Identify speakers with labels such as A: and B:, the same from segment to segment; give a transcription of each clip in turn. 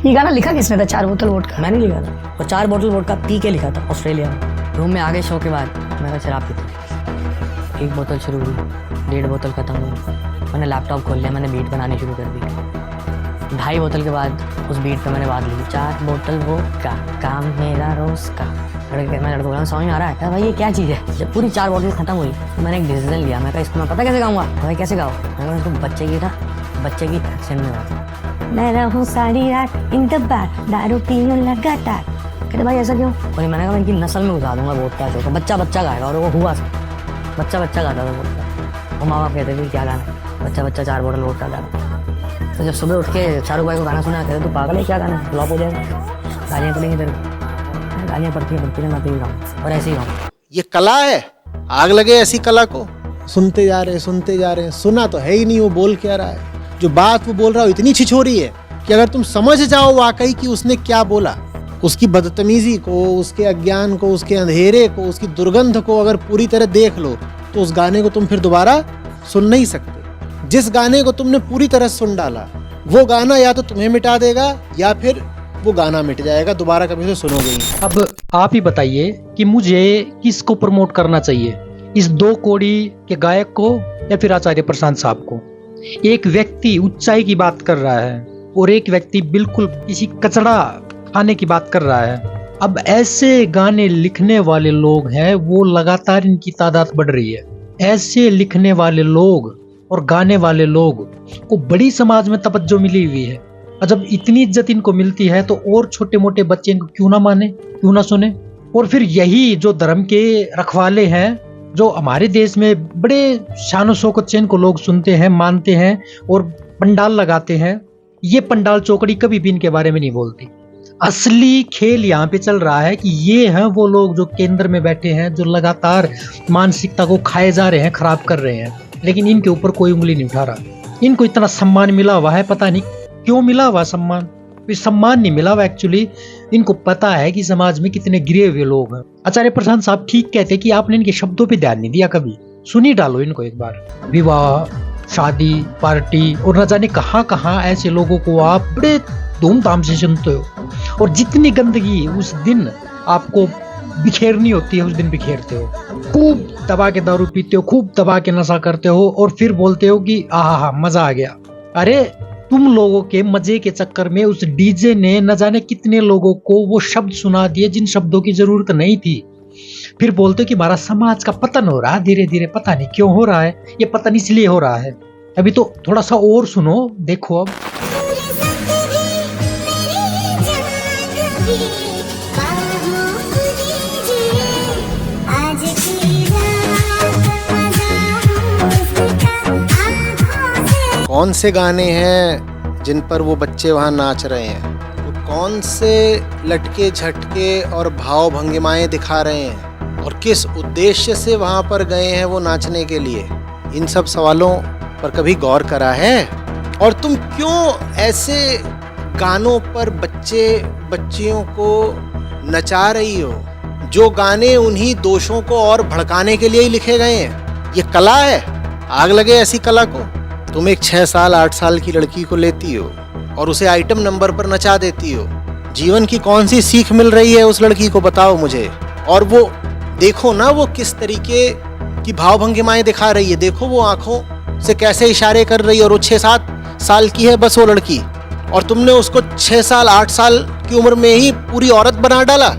A: ये गाना लिखा किसने था 4 बोतल वोडका?
B: मैंने लिखा था, और 4 बोतल वोडका पी के लिखा था ऑस्ट्रेलिया में। रूम में आ गए शो के बाद, मैंने शराब पी, 1 बोतल शुरू हुई, 1.5 बोतल खत्म हुई, मैंने लैपटॉप खोल लिया, मैंने बीट बनानी शुरू कर दी। 2.5 बोतल के बाद उस बीट पे मैंने बात ली, 4 बोतल वोडका काम मेरा रोज का। मैं लड़का बोला समझ में आ रहा है भाई ये क्या चीज़ है। जब पूरी 4 बोतल खत्म हुई तो मैंने एक डिसीजन लिया, मैं कहा इसको मैं पता कैसे गाऊंगा। भाई कैसे गाओ? मैंने कहा तुम बच्चे की एक्शन में गाओ। मैं रहूँ सारी रात इन डब्बा दारू पीने लगातार। कहते भाई ऐसा क्यों? और मैंने कहा मैं इनकी नस्ल में घुसा दूंगा वोडका शो, तो बच्चा गाएगा। और वो हुआ बच्चा गाता था वोडका। और माँ बाप कहते थे क्या गाना है, बच्चा 4 बोतल वोडका गाना। तो जब सुबह उठ के शाहरुख भाई को गाना सुना, कहते तू पागल है क्या गाना है, फ्लॉप हो जाएगा, गालियाँ पड़ेंगी तेरे को। गालियाँ पड़ती है मैं तो ही गाऊँ और ऐसे ही गाऊँ।
C: ये कला है, आग लगे ऐसी कला को। सुनते जा रहे हैं, सुना तो है ही नहीं वो बोल क्या रहा है। जो बात वो बोल रहा है इतनी छिछोरी है कि अगर तुम समझ जाओ वाकई कि उसने क्या बोला, उसकी बदतमीजी को, उसके अज्ञान को, उसके अंधेरे को, उसकी दुर्गंध को अगर पूरी तरह देख लो तो उस गाने को तुम फिर दोबारा सुन नहीं सकते। जिस गाने को तुमने पूरी तरह सुन डाला वो गाना या तो तुम्हें मिटा देगा या फिर वो गाना मिट जाएगा, दोबारा कभी उसे सुनोगे ही।
D: अब आप ही बताइए कि मुझे किसको प्रमोट करना चाहिए, इस 2 कोड़ी के गायक को या फिर आचार्य प्रशांत साहब को। एक व्यक्ति ऊंचाई की बात कर रहा है और एक व्यक्ति बिल्कुल किसी कचड़ा खाने की बात कर रहा है। अब ऐसे गाने लिखने वाले लोग हैं, वो लगातार इनकी तादाद बढ़ रही है। ऐसे लिखने वाले लोग और गाने वाले लोग को बड़ी समाज में तवज्जो मिली हुई है। और जब इतनी इज्जत इनको मिलती है तो और छोटे मोटे बच्चे इनको क्यों ना माने, क्यों ना सुने। और फिर यही जो धर्म के रखवाले हैं, जो हमारे देश में बड़े शान शौकत से इनको लोग सुनते हैं, मानते हैं और पंडाल लगाते हैं, ये पंडाल चौकड़ी कभी भी इनके बारे में नहीं बोलती। असली खेल यहाँ पे चल रहा है कि ये हैं वो लोग जो केंद्र में बैठे हैं, जो लगातार मानसिकता को खाए जा रहे हैं, खराब कर रहे हैं, लेकिन इनके ऊपर कोई उंगली नहीं उठा रहा। इनको इतना सम्मान मिला हुआ है, पता नहीं क्यों मिला हुआ सम्मान। सम्मान नहीं मिला हुआ, एक्चुअली इनको पता है कि समाज में कितने गिरे हुए लोग हैं। आचार्य प्रशांत साहब ठीक कहते कि आपने इनके शब्दों पे ध्यान नहीं दिया कभी। सुनी डालो इनको एक बार। विवाह, शादी, पार्टी और न जाने कहां कहां ऐसे लोगों को आप बड़े धूमधाम से सुनते हो, और जितनी गंदगी उस दिन आपको बिखेरनी होती है उस दिन बिखेरते हो। खूब दबा के दारू पीते हो, खूब दबा के नशा करते हो और फिर बोलते हो कि आहा मजा आ गया। अरे तुम लोगों के मजे के चक्कर में उस डीजे ने न जाने कितने लोगों को वो शब्द सुना दिए जिन शब्दों की जरूरत नहीं थी। फिर बोलते हो कि हमारा समाज का पतन हो रहा है धीरे धीरे, पता नहीं क्यों हो रहा है। ये पतन इसलिए हो रहा है। अभी तो थोड़ा सा और सुनो, देखो अब।
C: कौन से गाने हैं जिन पर वो बच्चे वहाँ नाच रहे हैं, वो कौन से लटके झटके और भाव भंगिमाएं दिखा रहे हैं और किस उद्देश्य से वहाँ पर गए हैं वो नाचने के लिए, इन सब सवालों पर कभी गौर करा है? और तुम क्यों ऐसे गानों पर बच्चियों को नचा रही हो, जो गाने उन्हीं दोषों को और भड़काने के लिए ही लिखे गए हैं? ये कला है, आग लगे ऐसी कला को। तुम एक 6 साल 8 साल की लड़की को लेती हो और उसे आइटम नंबर पर नचा देती हो। जीवन की कौन सी सीख मिल रही है उस लड़की को, बताओ मुझे। और वो देखो ना वो किस तरीके की भाव भंगिमाएं दिखा रही है, देखो वो आंखों से कैसे इशारे कर रही है। और वो 6-7 साल की है बस वो लड़की, और तुमने उसको 6 साल 8 साल की उम्र में ही पूरी औरत बना डाला।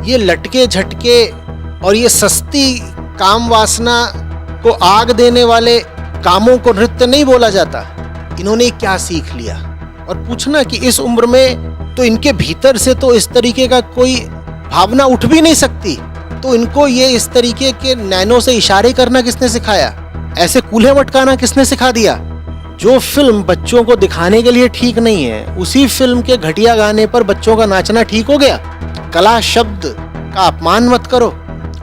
C: ये लटके झटके और ये सस्ती काम वासना को आग देने वाले कामों को नृत्य नहीं बोला जाता। इन्होंने क्या सीख लिया? और पूछना कि इस उम्र में तो इनके भीतर से तो इस तरीके का कोई भावना उठ भी नहीं सकती, तो इनको ये इस तरीके के नैनो से इशारे करना किसने सिखाया? ऐसे कूल्हे मटकाना किसने सिखा दिया? जो फिल्म बच्चों को दिखाने के लिए ठीक नहीं है, उसी फिल्म के घटिया गाने पर बच्चों का नाचना ठीक हो गया? कला शब्द का अपमान मत करो।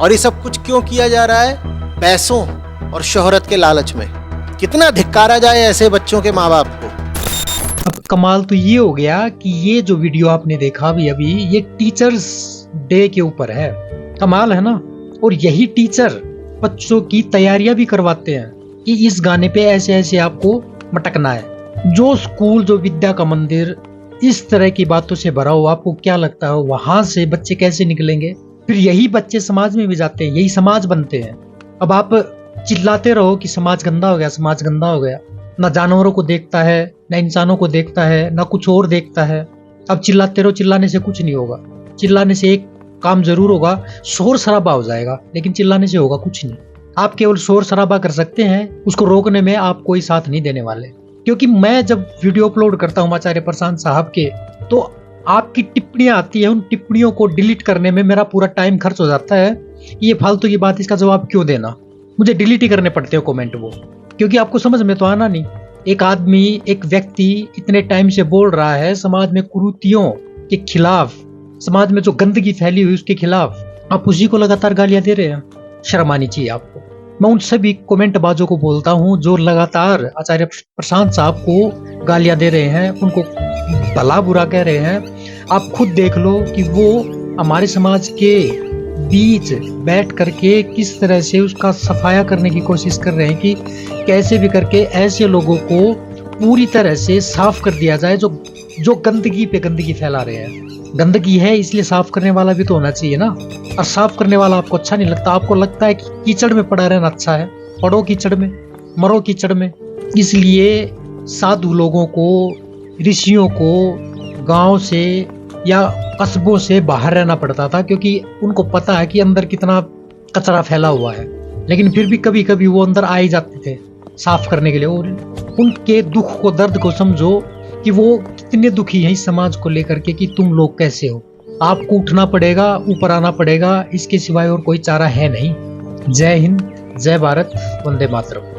C: और ये सब कुछ क्यों किया जा रहा है? पैसों और शोहरत के लालच में। कितना धिक्कारा जाए ऐसे बच्चों के माँ बाप को।
D: अब कमाल तो ये हो गया कि ये जो वीडियो आपने देखा अभी ये टीचर्स डे के ऊपर है। कमाल है ना। और यही टीचर बच्चों की तैयारियां भी करवाते हैं कि इस गाने पे ऐसे ऐसे आपको मटकना है। जो स्कूल, जो विद्या का मंदिर इस तरह की बातों से भरा हुआ, आपको क्या लगता है वहां से बच्चे कैसे निकलेंगे? फिर यही बच्चे समाज में भी जाते हैं, यही समाज बनते हैं। अब आप चिल्लाते रहो कि समाज गंदा हो गया, समाज गंदा हो गया, ना जानवरों को देखता है, ना इंसानों को देखता है, ना कुछ और देखता है। अब चिल्लाते रहो, चिल्लाने से कुछ नहीं होगा। चिल्लाने से एक काम जरूर होगा, शोर शराबा हो जाएगा, लेकिन चिल्लाने से होगा कुछ नहीं। आप केवल शोर शराबा कर सकते हैं, उसको रोकने में आप कोई साथ नहीं देने वाले। क्योंकि मैं जब वीडियो अपलोड करता हूँ आचार्य प्रशांत साहब के, तो आपकी टिप्पणियां आती है, उन टिप्पणियों को डिलीट करने में मेरा पूरा टाइम खर्च हो जाता है। ये फालतू की बात, इसका जवाब क्यों देना, मुझे डिलीट ही करने पड़ते हो कमेंट वो, क्योंकि आपको समझ में तो आना नहीं। एक आदमी, एक व्यक्ति इतने टाइम से बोल रहा है समाज में कुरीतियों के खिलाफ, समाज में जो गंदगी फैली हुई उसके खिलाफ, आप उसी को लगातार गालियां दे रहे हैं। शर्म आनी चाहिए आपको। मैं उन सभी कमेंट बाजों को बोलता हूं जो लगातार आचार्य प्रशांत साहब को गालियां दे रहे हैं, उनको भला बुरा कह रहे हैं। आप खुद देख लो कि वो हमारे समाज के बीच बैठ करके किस तरह से उसका सफाया करने की कोशिश कर रहे हैं कि कैसे भी करके ऐसे लोगों को पूरी तरह से साफ कर दिया जाए जो गंदगी पे गंदगी फैला रहे हैं। गंदगी है इसलिए साफ करने वाला भी तो होना चाहिए ना। और साफ करने वाला आपको अच्छा नहीं लगता, आपको लगता है कि कीचड़ में पड़ा रहना अच्छा है। पड़ो कीचड़ में, मरो कीचड़ में। इसलिए साधु लोगों को, ऋषियों को गांव से या कस्बों से बाहर रहना पड़ता था, क्योंकि उनको पता है कि अंदर कितना कचरा फैला हुआ है। लेकिन फिर भी कभी कभी वो अंदर आ ही जाते थे साफ करने के लिए। और उनके दुख को, दर्द को समझो कि वो कितने दुखी हैं इस समाज को लेकर के कि तुम लोग कैसे हो। आपको उठना पड़ेगा, ऊपर आना पड़ेगा, इसके सिवाय और कोई चारा है नहीं। जय हिंद, जय भारत, वंदे मातरम।